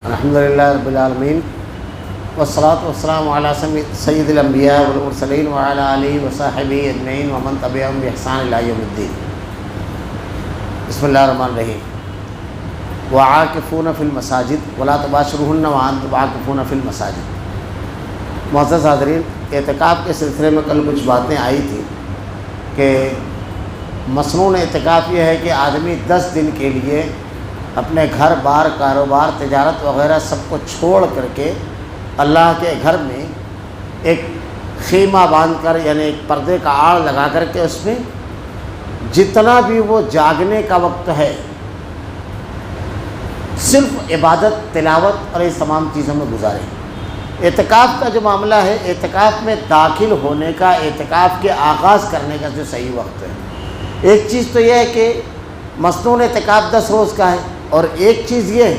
الحمدللہ رب العالمین والصلاة والسلام علی سید الانبیاء والمرسلین وعلی آلہ وصحبہ اجمعین ومن تبعہم بإحسان الی یوم الدین۔ بسم اللہ الرحمن الرحیم۔ وعاکفون فی المساجد ولا تباشروہن وانتم عاکفون فی المساجد۔ معزز حاضرین، اعتکاف کے سلسلے میں کل کچھ باتیں آئی تھیں کہ مسنون اعتکاف یہ ہے کہ آدمی 10 دن کے لیے اپنے گھر بار کاروبار تجارت وغیرہ سب کو چھوڑ کر کے اللہ کے گھر میں ایک خیمہ باندھ کر، یعنی ایک پردے کا آڑ لگا کر کے اس میں جتنا بھی وہ جاگنے کا وقت ہے صرف عبادت، تلاوت اور اس تمام چیزوں میں گزارے۔ اعتکاف کا جو معاملہ ہے، اعتکاف میں داخل ہونے کا، اعتکاف کے آغاز کرنے کا جو صحیح وقت ہے، ایک چیز تو یہ ہے کہ مسنون اعتکاف 10 روز کا ہے، اور ایک چیز یہ ہے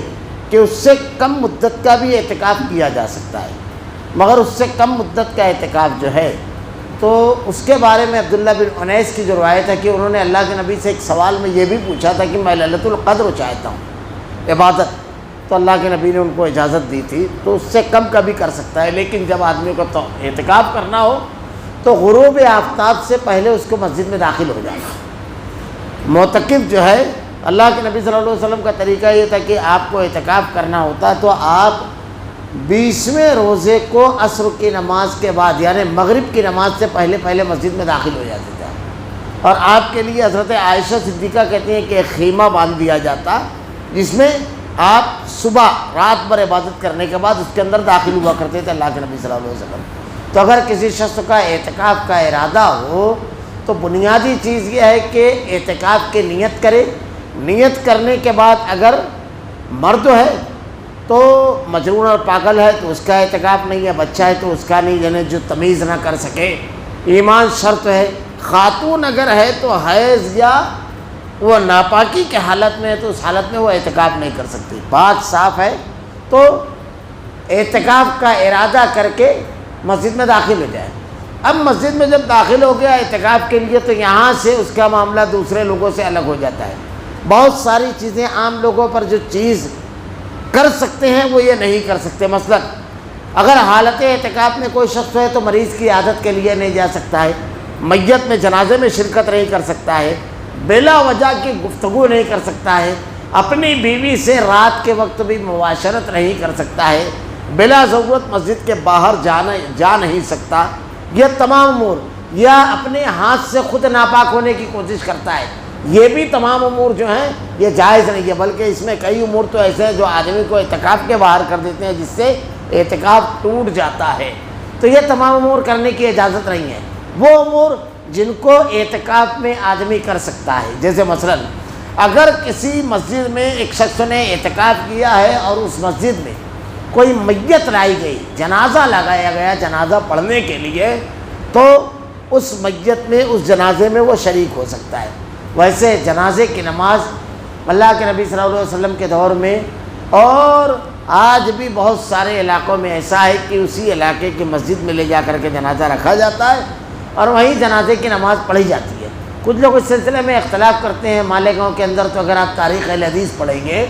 کہ اس سے کم مدت کا بھی اعتکاف کیا جا سکتا ہے، مگر اس سے کم مدت کا اعتکاف جو ہے تو اس کے بارے میں عبداللہ بن انیس کی جو روایت ہے کہ انہوں نے اللہ کے نبی سے ایک سوال میں یہ بھی پوچھا تھا کہ میں لیلۃ القدر چاہتا ہوں عبادت، تو اللہ کے نبی نے ان کو اجازت دی تھی، تو اس سے کم کا بھی کر سکتا ہے، لیکن جب آدمی کو تو اعتکاف کرنا ہو تو غروب آفتاب سے پہلے اس کو مسجد میں داخل ہو جانا۔ معتکف جو ہے، اللہ کے نبی صلی اللہ علیہ وسلم کا طریقہ یہ تھا کہ آپ کو اعتکاف کرنا ہوتا تو آپ 20ویں روزے کو عصر کی نماز کے بعد، یعنی مغرب کی نماز سے پہلے مسجد میں داخل ہو جاتے تھے، اور آپ کے لیے حضرت عائشہ صدیقہ کہتی ہیں کہ ایک خیمہ باندھ دیا جاتا جس میں آپ صبح رات بھر عبادت کرنے کے بعد اس کے اندر داخل ہوا کرتے تھے اللہ کے نبی صلی اللہ علیہ وسلم۔ تو اگر کسی شخص کا اعتکاف کا ارادہ ہو تو بنیادی چیز یہ ہے کہ اعتکاف کی نیت کرے۔ نیت کرنے کے بعد اگر مرد ہے تو مجنون اور پاگل ہے تو اس کا اعتکاف نہیں ہے، بچہ ہے تو اس کا نہیں، یعنی جو تمیز نہ کر سکے، ایمان شرط ہے۔ خاتون اگر ہے تو حیض یا وہ ناپاکی کے حالت میں ہے تو اس حالت میں وہ اعتکاف نہیں کر سکتی۔ بات صاف ہے، تو اعتکاف کا ارادہ کر کے مسجد میں داخل ہو جائے۔ اب مسجد میں جب داخل ہو گیا اعتکاف کے لیے تو یہاں سے اس کا معاملہ دوسرے لوگوں سے الگ ہو جاتا ہے۔ بہت ساری چیزیں عام لوگوں پر جو چیز کر سکتے ہیں وہ یہ نہیں کر سکتے۔ مثلا اگر حالت اعتکاف میں کوئی شخص ہے تو مریض کی عیادت کے لیے نہیں جا سکتا ہے، میت میں جنازے میں شرکت نہیں کر سکتا ہے، بلا وجہ کی گفتگو نہیں کر سکتا ہے، اپنی بیوی سے رات کے وقت بھی مباشرت نہیں کر سکتا ہے، بلا ضرورت مسجد کے باہر جا نہیں سکتا، یہ تمام امور، یا اپنے ہاتھ سے خود ناپاک ہونے کی کوشش کرتا ہے، یہ بھی تمام امور جو ہیں یہ جائز نہیں ہے، بلکہ اس میں کئی امور تو ایسے ہیں جو آدمی کو اعتکاف کے باہر کر دیتے ہیں جس سے اعتکاف ٹوٹ جاتا ہے، تو یہ تمام امور کرنے کی اجازت نہیں ہے۔ وہ امور جن کو اعتکاف میں آدمی کر سکتا ہے، جیسے مثلا اگر کسی مسجد میں ایک شخص نے اعتکاف کیا ہے اور اس مسجد میں کوئی میت لائی گئی، جنازہ لگایا گیا جنازہ پڑھنے کے لیے، تو اس میت میں، اس جنازے میں وہ شریک ہو سکتا ہے۔ ویسے جنازے کی نماز اللہ کے نبی صلی اللہ علیہ وسلم کے دور میں اور آج بھی بہت سارے علاقوں میں ایسا ہے کہ اسی علاقے کی مسجد میں لے جا کر کے جنازہ رکھا جاتا ہے اور وہیں جنازے کی نماز پڑھی جاتی ہے۔ کچھ لوگ اس سلسلے میں اختلاف کرتے ہیں، مالیگاؤں کے اندر تو اگر آپ تاریخ اہل حدیث پڑھیں گے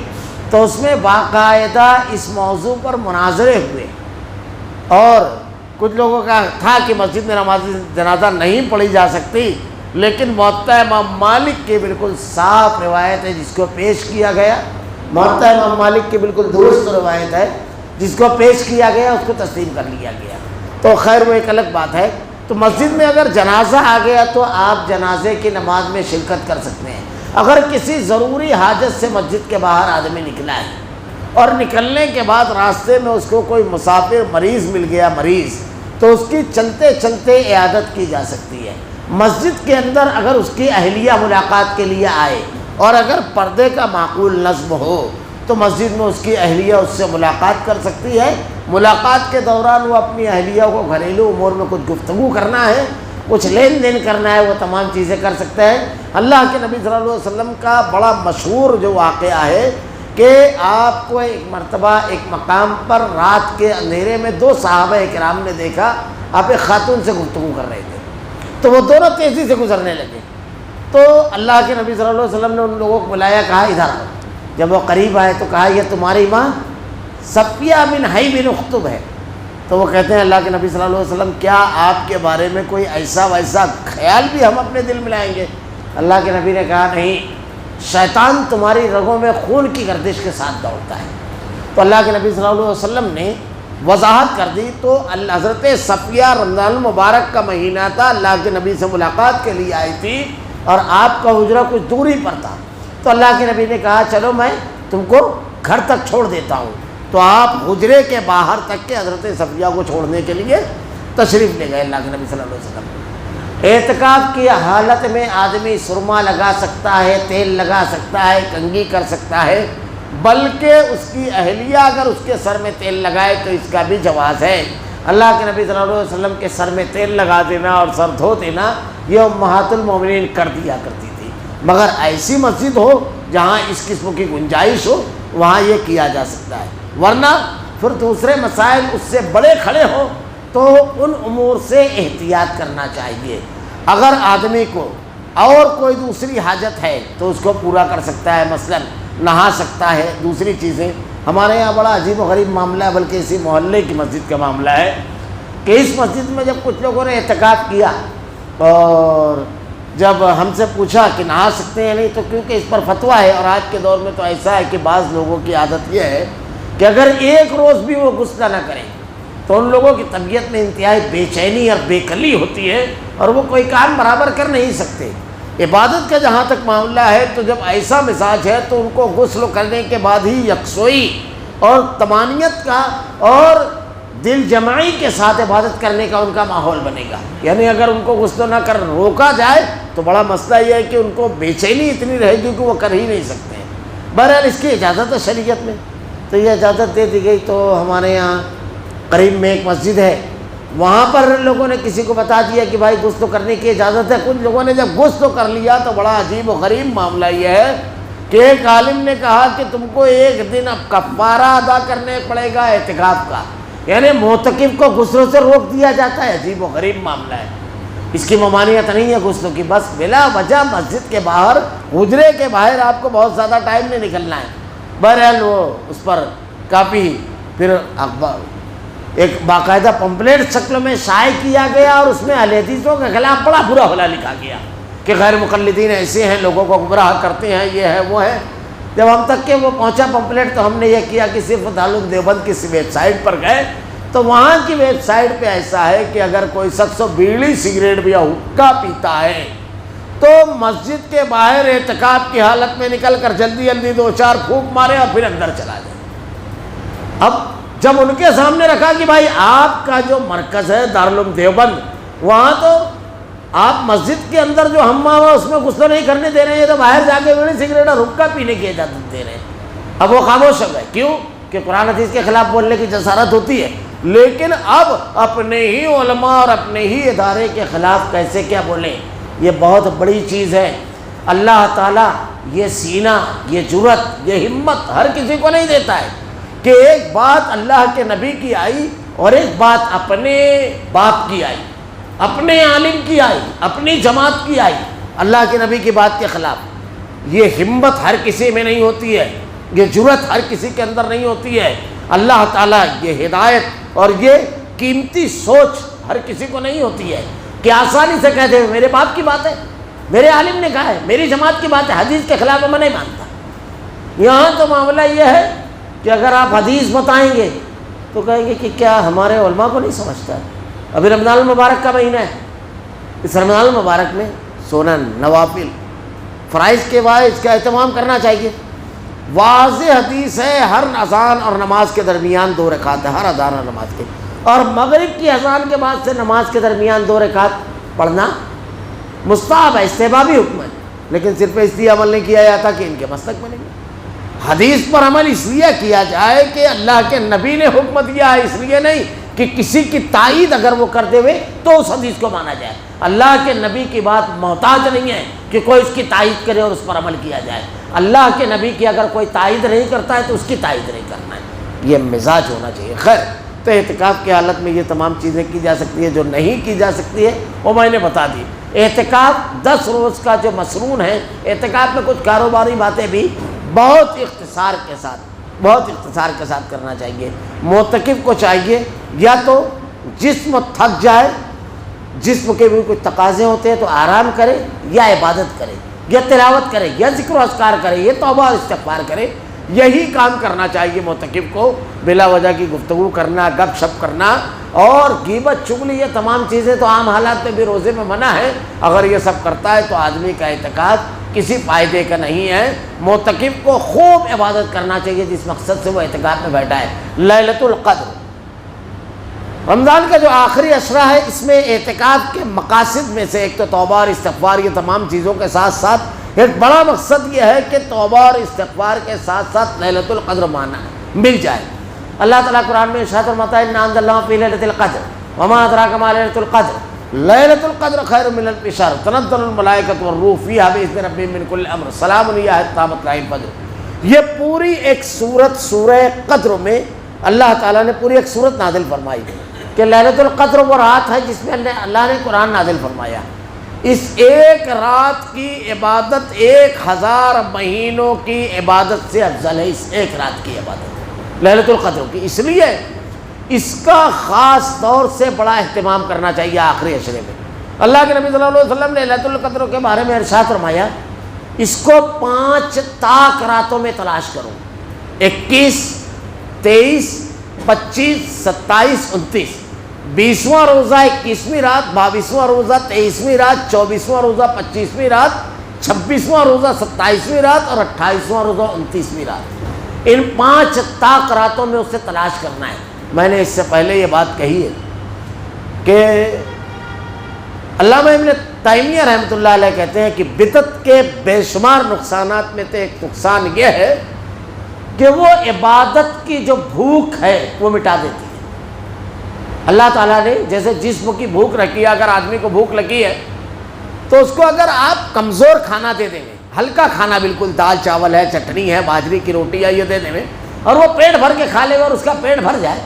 تو اس میں باقاعدہ اس موضوع پر مناظرے ہوئے، اور کچھ لوگوں کا تھا کہ مسجد میں نماز جنازہ نہیں پڑھی جا سکتی، لیکن موطا امام مالک کی بالکل صاف روایت ہے جس کو پیش کیا گیا، موطا امام مالک کی بالکل درست روایت ہے جس کو پیش کیا گیا، اس کو تسلیم کر لیا گیا، تو خیر وہ ایک الگ بات ہے۔ تو مسجد میں اگر جنازہ آ گیا تو آپ جنازے کی نماز میں شرکت کر سکتے ہیں۔ اگر کسی ضروری حاجت سے مسجد کے باہر آدمی نکلا ہے اور نکلنے کے بعد راستے میں اس کو کوئی مسافر مریض مل گیا، تو اس کی چلتے چلتے عیادت کی جا سکتی ہے۔ مسجد کے اندر اگر اس کی اہلیہ ملاقات کے لیے آئے اور اگر پردے کا معقول نظم ہو تو مسجد میں اس کی اہلیہ اس سے ملاقات کر سکتی ہے۔ ملاقات کے دوران وہ اپنی اہلیہ کو گھریلو امور میں کچھ گفتگو کرنا ہے، کچھ لین دین کرنا ہے، وہ تمام چیزیں کر سکتا ہے۔ اللہ کے نبی صلی اللہ علیہ وسلم کا بڑا مشہور جو واقعہ ہے کہ آپ کو ایک مرتبہ ایک مقام پر رات کے اندھیرے میں 2 صحابہ کرام نے دیکھا، آپ ایک خاتون سے گفتگو کر رہے تھے، تو وہ دونوں تیزی سے گزرنے لگے، تو اللہ کے نبی صلی اللہ علیہ وسلم نے ان لوگوں کو بلایا، کہا ادھر آؤ۔ جب وہ قریب آئے تو کہا یہ تمہاری ماں؟ صفیہ بن حی بن اخطب ہے، تو وہ کہتے ہیں اللہ کے نبی صلی اللہ علیہ وسلم کیا آپ کے بارے میں کوئی ایسا ویسا خیال بھی ہم اپنے دل میں لائیں گے؟ اللہ کے نبی نے کہا نہیں، شیطان تمہاری رگوں میں خون کی گردش کے ساتھ دوڑتا ہے۔ تو اللہ کے نبی صلی اللہ علیہ وسلم نے وضاحت کر دی۔ تو حضرت صفیہ رمضان المبارک کا مہینہ تھا، اللہ کے نبی سے ملاقات کے لیے آئی تھی اور آپ کا حجرہ کچھ دوری پر تھا، تو اللہ کے نبی نے کہا چلو میں تم کو گھر تک چھوڑ دیتا ہوں۔ تو آپ حجرے کے باہر تک کے حضرت صفیہ کو چھوڑنے کے لیے تشریف لے گئے اللہ کے نبی صلی اللہ علیہ وسلم۔ اعتکاف کی حالت میں آدمی سرما لگا سکتا ہے، تیل لگا سکتا ہے، کنگھی کر سکتا ہے، بلکہ اس کی اہلیہ اگر اس کے سر میں تیل لگائے تو اس کا بھی جواز ہے۔ اللہ کے نبی صلی اللہ علیہ وسلم کے سر میں تیل لگا دینا اور سر دھو دینا یہ امہات المومنین کر دیا کرتی تھی، مگر ایسی مسجد ہو جہاں اس قسم کی گنجائش ہو وہاں یہ کیا جا سکتا ہے، ورنہ پھر دوسرے مسائل اس سے بڑے کھڑے ہوں تو ان امور سے احتیاط کرنا چاہیے۔ اگر آدمی کو اور کوئی دوسری حاجت ہے تو اس کو پورا کر سکتا ہے، مثلا نہا سکتا ہے، دوسری چیزیں۔ ہمارے یہاں بڑا عجیب و غریب معاملہ ہے، بلکہ اسی محلے کی مسجد کا معاملہ ہے کہ اس مسجد میں جب کچھ لوگوں نے اعتکاف کیا اور جب ہم سے پوچھا کہ نہا سکتے ہیں نہیں، تو کیونکہ اس پر فتویٰ ہے اور آج کے دور میں تو ایسا ہے کہ بعض لوگوں کی عادت یہ ہے کہ اگر ایک روز بھی وہ غسل نہ کریں تو ان لوگوں کی طبیعت میں انتہائی بے چینی اور بے کلی ہوتی ہے اور وہ کوئی کام برابر کر نہیں سکتے۔ عبادت کا جہاں تک معاملہ ہے تو جب ایسا مزاج ہے تو ان کو غسل کرنے کے بعد ہی یکسوئی اور طمانینت کا اور دل جمعی کے ساتھ عبادت کرنے کا ان کا ماحول بنے گا۔ یعنی اگر ان کو غسل نہ کر روکا جائے تو بڑا مسئلہ یہ ہے کہ ان کو بے چینی اتنی رہے گی کہ وہ کر ہی نہیں سکتے ہیں۔ بہرحال اس کی اجازت ہے شریعت میں، تو یہ اجازت دے دی گئی۔ تو ہمارے یہاں قریب میں ایک مسجد ہے، وہاں پر لوگوں نے کسی کو بتا دیا کہ بھائی غسل کرنے کی اجازت ہے۔ کچھ لوگوں نے جب غسل کر لیا تو بڑا عجیب و غریب معاملہ یہ ہے کہ ایک عالم نے کہا کہ تم کو ایک دن اب کفارہ ادا کرنے پڑے گا اعتکاف کا، یعنی معتکف کو غسل سے روک دیا جاتا ہے۔ عجیب و غریب معاملہ ہے، اس کی ممانعت نہیں ہے غسل کی، بس بلا وجہ مسجد کے باہر حجرے کے باہر آپ کو بہت زیادہ ٹائم نہیں نکلنا ہے۔ بہرحال وہ اس پر کافی پھر ایک باقاعدہ پمپلیٹ شکل میں شائع کیا گیا اور اس میں اہل حدیثوں کے خلاف بڑا برا بھلا لکھا گیا کہ غیر مقلدین ایسے ہیں، لوگوں کو گمراہ کرتے ہیں، یہ ہے وہ ہے۔ جب ہم تک کہ وہ پہنچا پمپلیٹ تو ہم نے یہ کیا کہ صرف دارالعلوم دیوبند کی ویب سائٹ پر گئے تو وہاں کی ویب سائٹ پہ ایسا ہے کہ اگر کوئی شخص بیڑی سگریٹ یا حقہ پیتا ہے تو مسجد کے باہر اعتکاف کی حالت میں نکل کر جلدی جلدی 2-4 پھونک مارے اور پھر اندر چلا جائے۔ اب جب ان کے سامنے رکھا کہ بھائی آپ کا جو مرکز ہے دارالعلوم دیوبند، وہاں تو آپ مسجد کے اندر جو حمام ہے اس میں غسل نہیں کرنے دے رہے ہیں، تو باہر جا کے بیڑی سگریٹ اور حقہ پینے کی اجازت دے رہے ہیں۔ اب وہ خاموش ہو گئے، کیوں کہ قرآن حدیث کے خلاف بولنے کی جسارت ہوتی ہے، لیکن اب اپنے ہی علماء اور اپنے ہی ادارے کے خلاف کیسے کیا بولیں، یہ بہت بڑی چیز ہے۔ اللہ تعالیٰ یہ سینہ، یہ جرأت، یہ ہمت ہر کسی کو نہیں دیتا ہے کہ ایک بات اللہ کے نبی کی آئی اور ایک بات اپنے باپ کی آئی، اپنے عالم کی آئی، اپنی جماعت کی آئی، اللہ کے نبی کی بات کے خلاف۔ یہ ہمت ہر کسی میں نہیں ہوتی ہے، یہ جرأت ہر کسی کے اندر نہیں ہوتی ہے۔ اللہ تعالیٰ یہ ہدایت اور یہ قیمتی سوچ ہر کسی کو نہیں ہوتی ہے کہ آسانی سے کہہ دے میرے باپ کی بات ہے، میرے عالم نے کہا ہے، میری جماعت کی بات ہے، حدیث کے خلاف میں نہیں مانتا۔ یہاں تو معاملہ یہ ہے کہ اگر آپ حدیث بتائیں گے تو کہیں گے کہ کیا ہمارے علماء کو نہیں سمجھتا ہے۔ ابھی رمضان المبارک کا مہینہ ہے، اس رمضان المبارک میں سنن، نوافل، فرائض کے بعد اس کا اہتمام کرنا چاہیے۔ واضح حدیث ہے ہر اذان اور نماز کے درمیان 2 رکعت ہے، ہر اذان اور نماز کے، اور مغرب کی اذان کے بعد سے نماز کے درمیان 2 رکعت پڑھنا مستحب ہے، استحبابی حکم ہے، لیکن صرف اس لیے عمل نہیں کیا جاتا کہ ان کے مسلک میں نہیں۔ حدیث پر عمل اس لیے کیا جائے کہ اللہ کے نبی نے حکم دیا ہے، اس لیے نہیں کہ کسی کی تائید اگر وہ کرتے ہوئے تو اس حدیث کو مانا جائے۔ اللہ کے نبی کی بات محتاج نہیں ہے کہ کوئی اس کی تائید کرے اور اس پر عمل کیا جائے۔ اللہ کے نبی کی اگر کوئی تائید نہیں کرتا ہے تو اس کی تائید نہیں کرنا ہے، یہ مزاج ہونا چاہیے۔ خیر، تو اعتکاف کی حالت میں یہ تمام چیزیں کی جا سکتی ہے، جو نہیں کی جا سکتی ہے وہ میں نے بتا دی۔ اعتکاف 10 روز کا جو مسنون ہے، اعتکاف میں کچھ کاروباری باتیں بھی بہت اختصار کے ساتھ بہت اختصار کے ساتھ کرنا چاہیے۔ معتکف کو چاہیے یا تو جسم تھک جائے، جسم کے بھی کچھ تقاضے ہوتے ہیں تو آرام کرے، یا عبادت کرے، یا تلاوت کرے، یا ذکر و اذکار کرے، یا توبہ اور استغفار کرے۔ یہی کام کرنا چاہیے معتکف کو۔ بلا وجہ کی گفتگو کرنا، گپ شپ کرنا اور غیبت چغلی، یہ تمام چیزیں تو عام حالات میں بھی روزے میں منع ہے۔ اگر یہ سب کرتا ہے تو آدمی کا اعتکاف کسی فائدے کا نہیں ہے۔ معتکف کو خوب عبادت کرنا چاہیے جس مقصد سے وہ اعتکاف میں بیٹھا ہے۔ لیلۃ القدر، رمضان کا جو آخری عشرہ ہے، اس میں اعتکاف کے مقاصد میں سے ایک تو توبہ اور استغفار، یہ تمام چیزوں کے ساتھ ساتھ ایک بڑا مقصد یہ ہے کہ توبہ اور استغفار کے ساتھ ساتھ لیلۃ القدر مل جائے۔ اللہ تعالیٰ قرآن میں ارشاد فرماتا ہے انا انزلناہ فی لیلۃ القدر وما ادراک ما لیلۃ القدر لیلۃ القدر خیر من الف شہر تنزل الملائکۃ والروح فیہا بإذن ربہم من کل امر سلام ہی حتی مطلع الفجر۔ یہ پوری ایک سورت سورہ قدر میں اللہ تعالیٰ نے پوری ایک سورت نازل فرمائی کہ لیلۃ القدر وہ رات ہے جس میں اللہ نے قرآن نازل فرمایا۔ اس ایک رات کی عبادت 1000 مہینوں کی عبادت سے افضل ہے۔ اس ایک رات کی عبادت لیلۃ القدر کی، اس لیے اس کا خاص طور سے بڑا اہتمام کرنا چاہیے آخری عشرے میں۔ اللہ کے نبی صلی اللہ علیہ وسلم نے لیلۃ القدر کے بارے میں ارشاد فرمایا اس کو 5 طاق راتوں میں تلاش کرو، 21، 23، 25، 27، 29۔ 20واں روزہ 21ویں رات، 22واں روزہ 23ویں رات، 24واں روزہ 25ویں رات، 26واں روزہ 27ویں رات اور 28واں روزہ 29ویں رات۔ ان 5 طاق راتوں میں اسے تلاش کرنا ہے۔ میں نے اس سے پہلے یہ بات کہی ہے کہ علامہ ابن تیمیہ رحمۃ اللہ علیہ کہتے ہیں کہ بدعت کے بے شمار نقصانات میں سے ایک نقصان یہ ہے کہ وہ عبادت کی جو بھوک ہے وہ مٹا دیتی ہے۔ اللہ تعالیٰ نے جیسے جسم کی بھوک رکھی ہے، اگر آدمی کو بھوک لگی ہے تو اس کو اگر آپ کمزور کھانا دے دیں گے، ہلکا کھانا بالکل دال چاول ہے، چٹنی ہے، باجری کی روٹی ہے، یہ دے دیں گے اور وہ پیٹ بھر کے کھا لے گا اور اس کا پیٹ بھر جائے،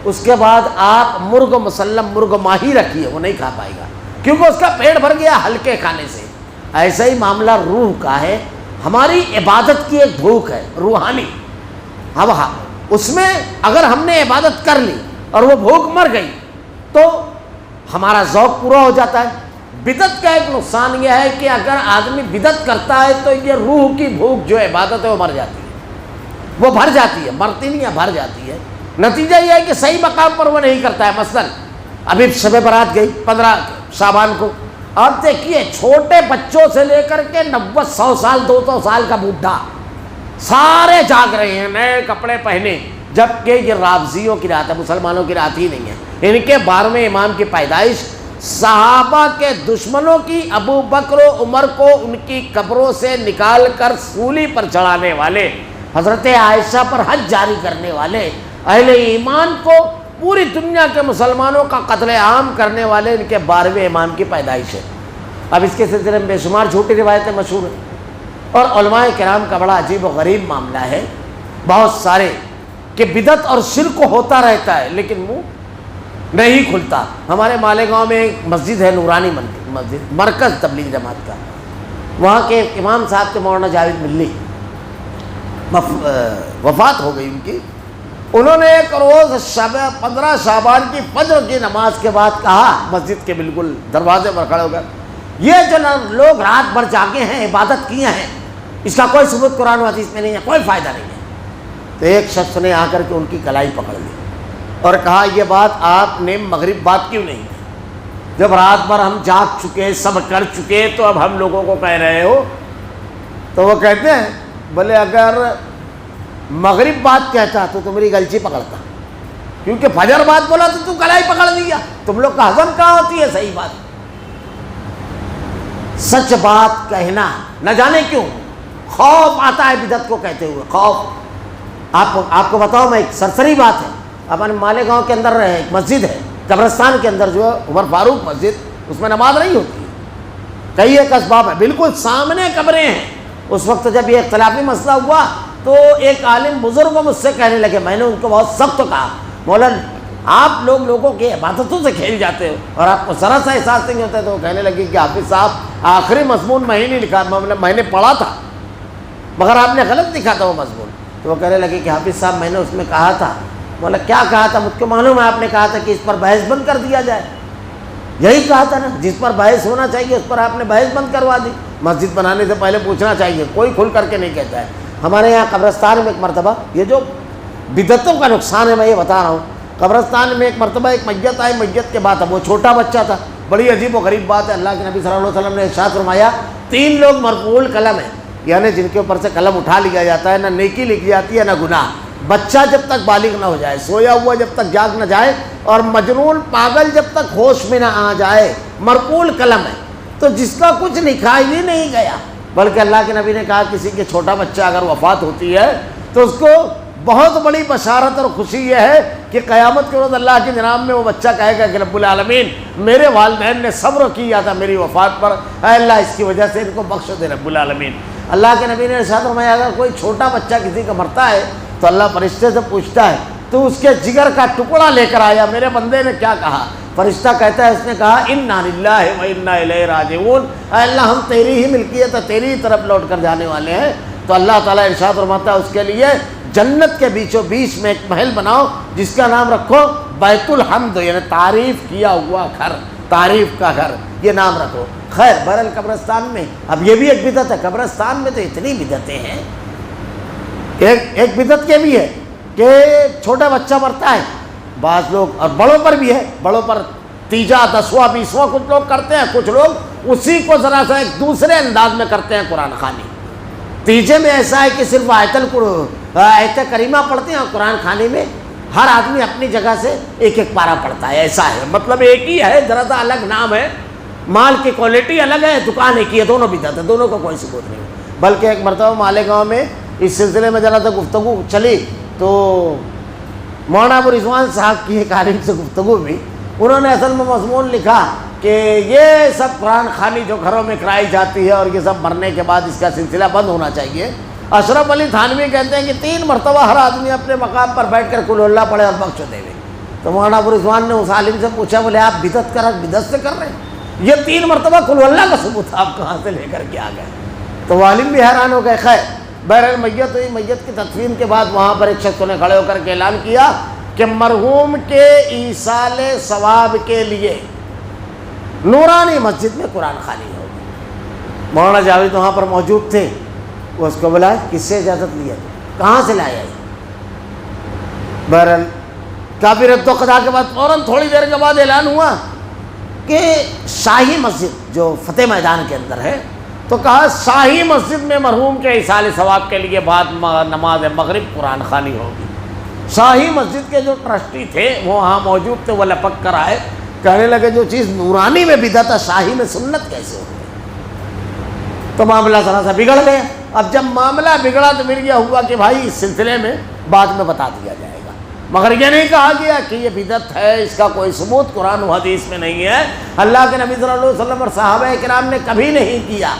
اس کے بعد آپ مرغ مسلم مرغ ماہی رکھیے، وہ نہیں کھا پائے گا کیونکہ اس کا پیٹ بھر گیا ہلکے کھانے سے۔ ایسا ہی معاملہ روح کا ہے۔ ہماری عبادت کی ایک بھوک ہے روحانی، اب اس میں اگر ہم نے عبادت کر لی اور وہ بھوک مر گئی تو ہمارا ذوق پورا ہو جاتا ہے۔ بدعت کا ایک نقصان یہ ہے کہ اگر آدمی بدعت کرتا ہے تو یہ روح کی بھوک جو عبادت ہے وہ مر جاتی ہے، وہ بھر جاتی ہے، مرتی نہیں ہے، بھر جاتی ہے۔ نتیجہ یہ ہے کہ صحیح مقام پر وہ نہیں کرتا ہے۔ مثلا ابھی شب برات گئی 15 شعبان کو، اب دیکھیے چھوٹے بچوں سے لے کر کے 90 100 سال 200 سال کا بوڑھا سارے جاگ رہے ہیں نئے کپڑے پہنے، جبکہ یہ رافضیوں کی رات ہے، مسلمانوں کی رات ہی نہیں ہے۔ ان کے 12ویں امام کی پیدائش صحابہ کے دشمنوں کی، ابو بکر و عمر کو ان کی قبروں سے نکال کر سولی پر چڑھانے والے، حضرت عائشہ پر حج جاری کرنے والے، اہل ایمان کو پوری دنیا کے مسلمانوں کا قتل عام کرنے والے ان کے 12ویں امام کی پیدائش ہے۔ اب اس کے سلسلے میں بے شمار جھوٹی روایتیں مشہور ہیں اور علماء کرام کا بڑا عجیب و غریب معاملہ ہے، بہت سارے کہ بدعت اور شرک ہوتا رہتا ہے لیکن منہ نہیں کھلتا۔ ہمارے مالیگاؤں میں ایک مسجد ہے، نورانی مسجد، مرکز تبلیغ جماعت کا، وہاں کے امام صاحب کے مولانا جاوید ملی وفات ہو گئی ان کی۔ انہوں نے ایک روز 15 شعبان کی فجر کی نماز کے بعد کہا، مسجد کے بالکل دروازے پر کھڑے ہو کر، یہ جو لوگ رات بھر جاگے ہیں عبادت کیے ہیں اس کا کوئی ثبوت قرآن و حدیث میں نہیں ہے، کوئی فائدہ نہیں ہے۔ تو ایک شخص نے آ کر کے ان کی کلائی پکڑ لی اور کہا یہ بات آپ نے مغرب بات کیوں نہیں کی؟ جب رات بھر ہم جاگ چکے سب کر چکے تو اب ہم لوگوں کو کہہ رہے ہو؟ تو وہ کہتے ہیں بولے اگر مغرب بات کہتا تو میری گلچی پکڑتا، کیونکہ فجر بات بولا تو کلائی پکڑ لیا، تم لوگ کا ہضم کہاں ہوتی ہے صحیح بات۔ سچ بات کہنا نہ جانے کیوں خوف آتا ہے بدعت کو کہتے ہوئے، خوف۔ آپ کو بتاؤ، میں ایک سرسری بات ہے، اپنے مالیگاؤں کے اندر ایک مسجد ہے قبرستان کے اندر جو عمر فاروق مسجد، اس میں نماز نہیں ہوتی ہے، کئی ایک اسباب ہے، بالکل سامنے قبریں ہیں۔ اس وقت جب یہ اختلافی مسئلہ ہوا تو ایک عالم بزرگ مجھ سے کہنے لگے، میں نے ان کو بہت سخت کہا، مولانا آپ لوگوں کی عبادتوں سے کھیل جاتے ہو اور آپ کو ذرا سا احساس نہیں ہوتا ہے۔ تو وہ کہنے لگے کہ حافظ صاحب آخری مضمون میں ہی نہیں لکھا، میں نے پڑھا تھا مگر آپ نے غلط لکھا تھا وہ مضمون۔ تو وہ کہنے لگے کہ حافظ صاحب میں نے اس میں کہا تھا. بولا کیا کہا تھا؟ مجھ کو معلوم ہے آپ نے کہا تھا کہ اس پر بحث بند کر دیا جائے. یہی کہا تھا نا، جس پر بحث ہونا چاہیے اس پر آپ نے بحث بند کروا دی. مسجد بنانے سے پہلے پوچھنا چاہیے، کوئی کھل کر کے نہیں کہتا ہے. ہمارے یہاں قبرستان میں ایک مرتبہ، یہ جو بدعتوں کا نقصان ہے میں یہ بتا رہا ہوں، قبرستان میں ایک مرتبہ ایک میت آئی. میت کے بعد اب وہ چھوٹا بچہ تھا. بڑی عجیب و غریب بات ہے. اللہ کے نبی صلی اللہ علیہ وسلم نے ارشاد فرمایا 3 لوگ مرفوع القلم ہیں، یعنی جن کے اوپر سے قلم اٹھا لیا جاتا ہے، نہ نیکی لکھی جاتی ہے نہ گناہ. بچہ جب تک بالغ نہ ہو جائے، سویا ہوا جب تک جاگ نہ جائے، اور مجنون پاگل جب تک ہوش میں نہ آ جائے، مرفوع القلم ہے. تو جس کا کچھ لکھا ہی نہیں گیا، بلکہ اللہ کے نبی نے کہا کسی کے چھوٹا بچہ اگر وفات ہوتی ہے تو اس کو بہت بڑی بشارت اور خوشی یہ ہے کہ قیامت کے روز اللہ کی جناب میں وہ بچہ کہے گا کہ رب العالمین میرے والدین نے صبر کیا تھا میری وفات پر، اے اللہ اس کی وجہ سے ان کو بخش دے رب العالمین. اللہ کے نبی نے ارشاد فرمایا اگر کوئی چھوٹا بچہ کسی کا مرتا ہے تو اللہ فرشتے سے پوچھتا ہے تو اس کے جگر کا ٹکڑا لے کر آیا، میرے بندے نے کیا کہا؟ فرشتہ کہتا ہے اس نے کہا انا للہ و انا الیہ راجعون، اے اللہ ہم تیری ہی ملکیت ہے، تیری ہی طرف لوٹ کر جانے والے ہیں. تو اللہ تعالیٰ ارشاد فرماتا ہے اس کے لیے جنت کے بیچوں بیچ میں ایک محل بناؤ جس کا نام رکھو بیت الحمد، یعنی تعریف کیا ہوا گھر، تعریف کا گھر، یہ نام رکھو. خیر بہرحال قبرستان میں اب یہ بھی ایک بدعت ہے. قبرستان میں تو اتنی بدعتیں ہیں. ایک بدعت یہ بھی ہے کہ چھوٹا بچہ مرتا ہے، بعض لوگ اور بڑوں پر بھی ہے، بڑوں پر تیجا 10واں 20واں کچھ لوگ کرتے ہیں، کچھ لوگ اسی کو ذرا سا ایک دوسرے انداز میں کرتے ہیں. قرآن خوانی تیجے میں ایسا ہے کہ صرف آیت کریمہ پڑھتے ہیں، اور قرآن خوانی میں ہر آدمی اپنی جگہ سے ایک ایک پارہ پڑھتا ہے. ایسا ہے، مطلب ایک ہی ہے، ذرا سا الگ نام ہے، مال کی کوالٹی الگ ہے، دکان ایک ہی ہے، دونوں بدعت ہے، دونوں کا کوئی ثبوت نہیں. بلکہ ایک مرتبہ مالیگاؤں میں اس سلسلے میں ذرا سا گفتگو چلی تو مولانا ابو رضوان صاحب کی ایک عالم سے گفتگو ہوئی. انہوں نے اصل میں مضمون لکھا کہ یہ سب قرآن خوانی جو گھروں میں کرائی جاتی ہے اور یہ سب مرنے کے بعد اس کا سلسلہ بند ہونا چاہیے. اشرف علی تھانوی کہتے ہیں کہ 3 مرتبہ ہر آدمی اپنے مقام پر بیٹھ کر قل اللہ پڑھے اور بخش دے. تو مولانا ابو رضوان نے اس عالم سے پوچھا، بولے آپ بدعت کر بدعت سے کر رہے ہیں، یہ 3 مرتبہ قل اللہ کا ثبوت آپ کہاں سے لے کر کے آ گئے؟ تو وہ عالم بھی حیران ہو گئے. خیر بہرحال میت ہوئی. میت کی تدفین کے بعد وہاں پر ایک شخص نے کھڑے ہو کر کے اعلان کیا کہ مرحوم کے ایصال ثواب کے لیے نورانی مسجد میں قرآن خوانی ہوگی. مولانا جاوید وہاں پر موجود تھے. وہ اس کو بلایا، کس سے اجازت لیا، کہاں سے لایا ہے؟ بہرحال کافی رد و قضا کے بعد فوراً تھوڑی دیر کے بعد اعلان ہوا کہ شاہی مسجد جو فتح میدان کے اندر ہے، تو کہا شاہی مسجد میں مرحوم کے ایصال ثواب کے لیے بعد نماز مغرب قرآن خوانی ہوگی. شاہی مسجد کے جو ٹرسٹی تھے وہ وہاں موجود تھے. وہ لپک کر آئے، کہنے لگے جو چیز نورانی میں بدعت ہے شاہی میں سنت کیسے ہو گئی؟ تو معاملہ ذرا سا بگڑ گیا. اب جب معاملہ بگڑا تو پھر یہ ہوا کہ بھائی اس سلسلے میں بعد میں بتا دیا جائے گا، مگر یہ نہیں کہا گیا کہ یہ بدعت ہے، اس کا کوئی ثبوت قرآن و حدیث میں نہیں ہے. اللہ کے نبی صلی اللہ علیہ وسلم اور صحابہ کرام نے کبھی نہیں کیا،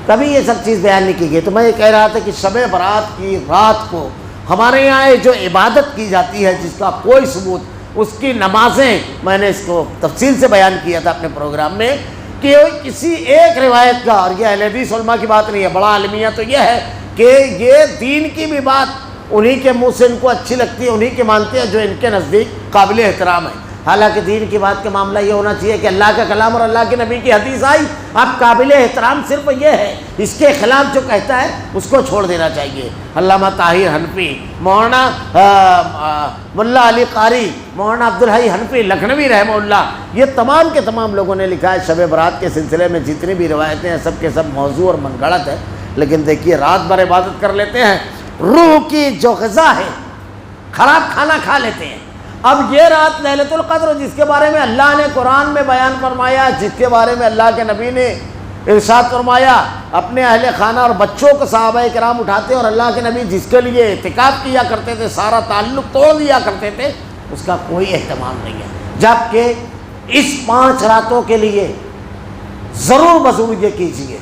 کبھی یہ سب چیز بیان نہیں کی گئی. تو میں یہ کہہ رہا تھا کہ شب برات کی رات کو ہمارے یہاں جو عبادت کی جاتی ہے جس کا کوئی ثبوت، اس کی نمازیں، میں نے اس کو تفصیل سے بیان کیا تھا اپنے پروگرام میں کہ کسی ایک روایت کا، اور یہ اہل حدیث علماء کی بات نہیں ہے، بڑا عالمیہ تو یہ ہے کہ یہ دین کی بھی بات انہی کے منہ سے ان کو اچھی لگتی ہے، انہی کے مانتے ہیں جو ان کے نزدیک قابل احترام ہے. حالانکہ دین کی بات کا معاملہ یہ ہونا چاہیے کہ اللہ کا کلام اور اللہ کے نبی کی حدیث آئی، اب قابل احترام صرف یہ ہے، اس کے خلاف جو کہتا ہے اس کو چھوڑ دینا چاہیے. علامہ طاہر حنفی، مولانا ملا علی قاری، مولانا عبدالحی حنفی لکھنوی رحمہ اللہ، یہ تمام کے تمام لوگوں نے لکھا ہے شب برات کے سلسلے میں جتنی بھی روایتیں ہیں سب کے سب موضوع اور من گھڑت ہے. لیکن دیکھیے رات بھر عبادت کر لیتے ہیں، روح کی جو غذا ہے خراب کھانا کھا لیتے ہیں. اب یہ رات لیلۃ القدر جس کے بارے میں اللہ نے قرآن میں بیان فرمایا، جس کے بارے میں اللہ کے نبی نے ارشاد فرمایا، اپنے اہل خانہ اور بچوں کو صحابہ کرام اٹھاتے اور اللہ کے نبی جس کے لیے اعتکاف کیا کرتے تھے، سارا تعلق توڑ دیا کرتے تھے، اس کا کوئی اہتمام نہیں ہے. جبکہ اس 5 راتوں کے لیے ضرور بضرور یہ کیجیے،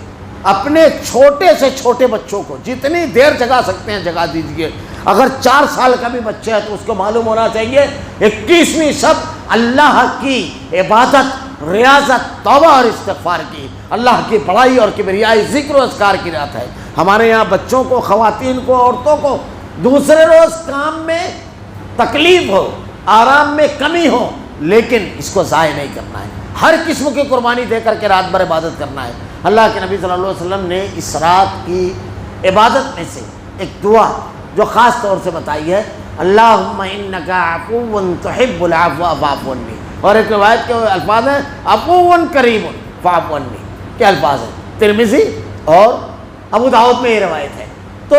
اپنے چھوٹے سے چھوٹے بچوں کو جتنی دیر جگا سکتے ہیں جگا دیجیے. اگر 4 سال کا بھی بچہ ہے تو اس کو معلوم ہونا چاہیے 21ویں شب اللہ کی عبادت، ریاضت، توبہ اور استغفار کی، اللہ کی بڑائی اور کبریائی، ذکر و اذکار کی رات ہے. ہمارے یہاں بچوں کو، خواتین کو، عورتوں کو دوسرے روز کام میں تکلیف ہو، آرام میں کمی ہو، لیکن اس کو ضائع نہیں کرنا ہے، ہر قسم کی قربانی دے کر کے رات بھر عبادت کرنا ہے۔ اللہ کے نبی صلی اللہ علیہ وسلم نے اس رات کی عبادت میں سے ایک دعا جو خاص طور سے بتائی ہے، اللہم انک عفو تحب العفو فاعف عنی، اور ایک روایت کے الفاظ ہیں عفو کریم فاعف عنی کے الفاظ ہیں، ترمذی اور ابو داؤد میں یہ روایت ہے۔ تو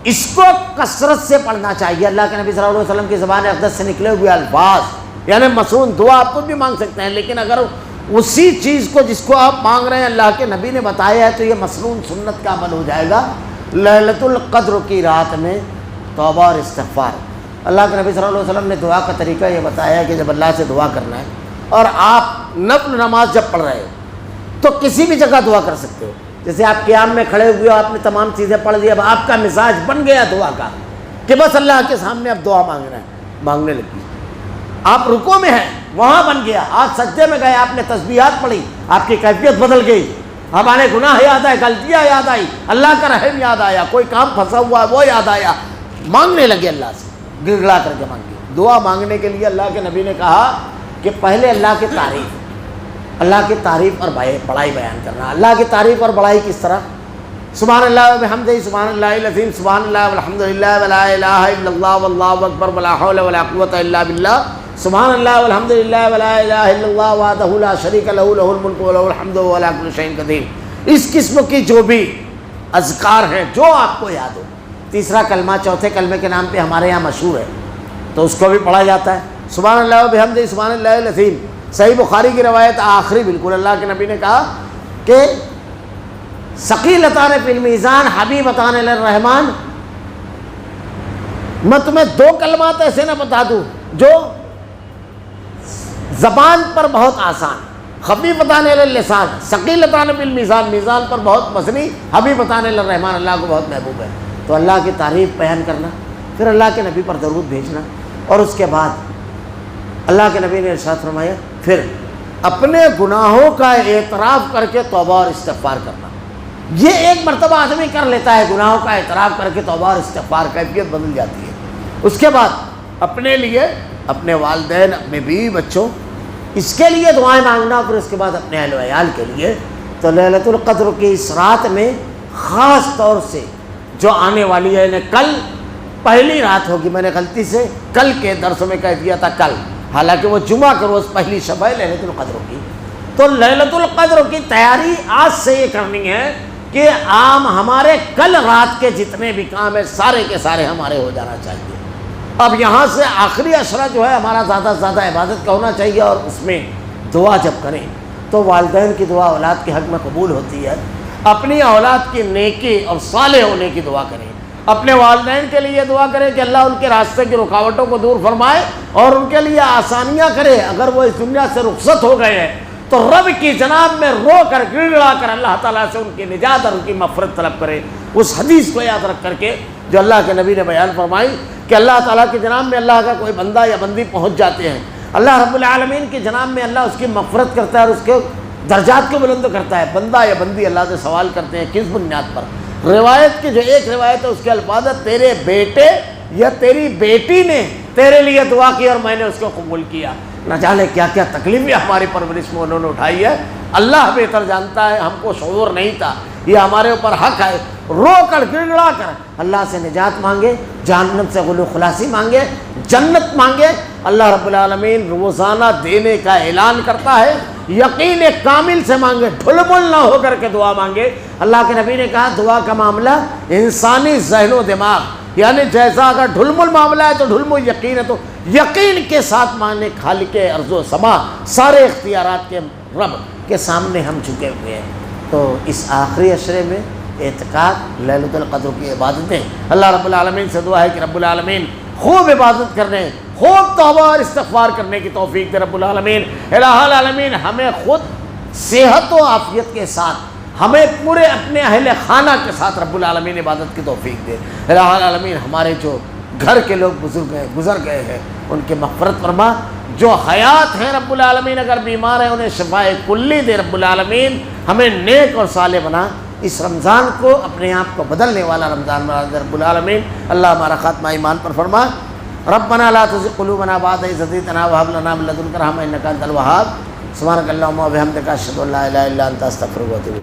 اس کو کثرت سے پڑھنا چاہیے، اللہ کے نبی صلی اللہ علیہ وسلم کی زبان اقدس سے نکلے ہوئے الفاظ، یعنی مسنون دعا آپ خود بھی مانگ سکتے ہیں، لیکن اگر اسی چیز کو جس کو آپ مانگ رہے ہیں اللہ کے نبی نے بتایا ہے تو یہ مسنون سنت کا عمل ہو جائے گا۔ لیلۃ القدر کی رات میں توبہ اور استغفار، اللہ کے نبی صلی اللہ علیہ وسلم نے دعا کا طریقہ یہ بتایا ہے کہ جب اللہ سے دعا کرنا ہے اور آپ نفل نماز جب پڑھ رہے ہو تو کسی بھی جگہ دعا کر سکتے ہو، جیسے آپ قیام میں کھڑے ہوئے ہو، آپ نے تمام چیزیں پڑھ لی، اب آپ کا مزاج بن گیا دعا کا کہ بس اللہ کے سامنے اب دعا مانگنا ہے، مانگنے لگی۔ آپ رکوع میں ہیں، وہاں بن گیا، آپ سجدے میں گئے، آپ نے تسبیحات پڑھی، آپ کی کیفیت بدل گئی، ہمارے گناہ یاد آئے، غلطیاں یاد آئی، اللہ کا رحم یاد آیا، کوئی کام پھنسا ہوا ہے وہ یاد آیا، مانگنے لگے اللہ سے، گڑ گڑا کر کے مانگے۔ دعا مانگنے کے لیے اللہ کے نبی نے کہا کہ پہلے اللہ کی تعریف اور بڑائی بیان کرنا۔ اللہ کی تعریف اور بڑائی کس طرح؟ سبحان اللہ وبحمدہ، سبحان اللہ العظیم، سبحان اللہ والحمد للہ ولا الہ الا اللہ واللہ اکبر ولا حول ولا قوۃ الا باللہ، سبحان اللہ والحمد للہ ولا الہ الا اللہ وحدہ لا شریک لہ لہ الملک ولہ الحمد وهو علی کل شیء قدیر۔ اس قسم کی جو بھی اذکار ہیں جو آپ کو یاد ہو۔ تیسرا کلمہ چوتھے کلمے کے نام پہ ہمارے یہاں مشہور ہے تو اس کو بھی پڑھا جاتا ہے، سبحان اللہ وبحمدہ، سبحان اللہ العظیم۔ صحیح بخاری کی روایت آخری بالکل، اللہ کے نبی نے کہا کہ ثقیلتان فی المیزان حبیبتان الی الرحمن، میں تمہیں دو کلمات ایسے نہ بتا دوں جو زبان پر بہت آسان، خفیفتان علی اللسان، ثقیلتان فی المیزان، میزان پر بہت وزنی، حبیبتان الی الرحمن، اللہ کو بہت محبوب ہے۔ تو اللہ کی تعریف بیان کرنا، پھر اللہ کے نبی پر درود بھیجنا، اور اس کے بعد اللہ کے نبی نے ارشاد فرمایا پھر اپنے گناہوں کا اعتراف کر کے توبہ اور استغفار کرنا۔ یہ ایک مرتبہ آدمی کر لیتا ہے، گناہوں کا اعتراف کر کے توبہ اور استغفار، کیفیت بدل جاتی ہے۔ اس کے بعد اپنے لیے، اپنے والدین، اپنے بیوی بچوں، اس کے لیے دعائیں مانگنا، پھر اس کے بعد اپنے اہل و عیال کے لیے۔ تو لیلۃ القدر کی اس رات میں خاص طور سے جو آنے والی ہے، یعنی کل پہلی رات ہوگی، میں نے غلطی سے کل کے درس میں کہہ دیا تھا کل، حالانکہ وہ جمعہ کے روز پہلی شب ہے لیلۃ القدر کی۔ تو لیلۃ القدر کی تیاری آج سے یہ کرنی ہے کہ ہمارے کل رات کے جتنے بھی کام ہیں سارے کے سارے ہمارے ہو جانا چاہیے۔ اب یہاں سے آخری عشرہ جو ہے ہمارا زیادہ سے زیادہ عبادت کا ہونا چاہیے، اور اس میں دعا جب کریں تو والدین کی دعا اولاد کے حق میں قبول ہوتی ہے۔ اپنی اولاد کی نیکی اور صالح ہونے کی دعا کریں، اپنے والدین کے لیے دعا کریں کہ اللہ ان کے راستے کی رکاوٹوں کو دور فرمائے اور ان کے لیے آسانیاں کرے۔ اگر وہ اس دنیا سے رخصت ہو گئے ہیں تو رب کی جناب میں رو کر گڑ گڑا کر اللہ تعالیٰ سے ان کی نجات اور ان کی مغفرت طلب کرے۔ اس حدیث کو یاد رکھ کر کے جو اللہ کے نبی نے بیان فرمائی کہ اللہ تعالیٰ کی جناب میں اللہ کا کوئی بندہ یا بندی پہنچ جاتے ہیں، اللہ رب العالمین کی جناب میں اللہ اس کی مغفرت کرتا ہے اور اس کے درجات کو بلند کرتا ہے۔ بندہ یا بندی اللہ سے سوال کرتے ہیں کس بنیاد پر؟ روایت کی جو ایک روایت ہے اس کے الفاظ ہے تیرے بیٹے یا تیری بیٹی نے تیرے لیے دعا کی اور میں نے اس کو قبول کیا۔ نہ جانے کیا کیا تکلیفیں ہماری پرورش میں انہوں نے اٹھائی ہے، اللہ بہتر جانتا ہے، ہم کو شعور نہیں تھا، یہ ہمارے اوپر حق ہے۔ رو کر گڑگڑا کر اللہ سے نجات مانگے، جہنم سے غلو خلاصی مانگے، جنت مانگے۔ اللہ رب العالمین روزانہ دینے کا اعلان کرتا ہے، یقین کامل سے مانگے، ڈھل مل نہ ہو کر کے دعا مانگے۔ اللہ کے نبی نے کہا دعا کا معاملہ انسانی ذہن و دماغ، یعنی جیسا اگر ڈھل مل معاملہ ہے تو ڈھل مل یقین ہے تو یقین کے ساتھ مانگنے۔ خالق ارض و سما سارے اختیارات کے رب کے سامنے ہم جھکے ہوئے ہیں۔ تو اس آخری عشرے میں اعتکاف، لیلۃ القدر کی عبادتیں، اللہ رب العالمین سے دعا ہے کہ رب العالمین خوب عبادت کرنے، خوب توبہ اور استغفار کرنے کی توفیق دے۔ رب العالمین الہ العالمین ہمیں خود صحت و عافیت کے ساتھ، ہمیں پورے اپنے اہل خانہ کے ساتھ رب العالمین عبادت کی توفیق دے۔ الہ العالمین ہمارے جو گھر کے لوگ گزر گئے ہیں ان کے مغفرت فرما، جو حیات ہیں رب العالمین اگر بیمار ہیں انہیں شفائے کلی دے۔ رب العالمین ہمیں نیک اور صالح بنا۔ اس رمضان کو اپنے آپ کو بدلنے والا رمضان بنا دے رب العالمین۔ اللہ ہمارا خاتمہ ایمان پر فرما۔ ربنا لا تزغ قلوبنا بعد إذ هديتنا وهب لنا من لدنك رحمة إنك أنت الوهاب۔ سبحانك اللهم وبحمدك أشهد أن لا إله إلا أنت أستغفرك وأتوب إليك۔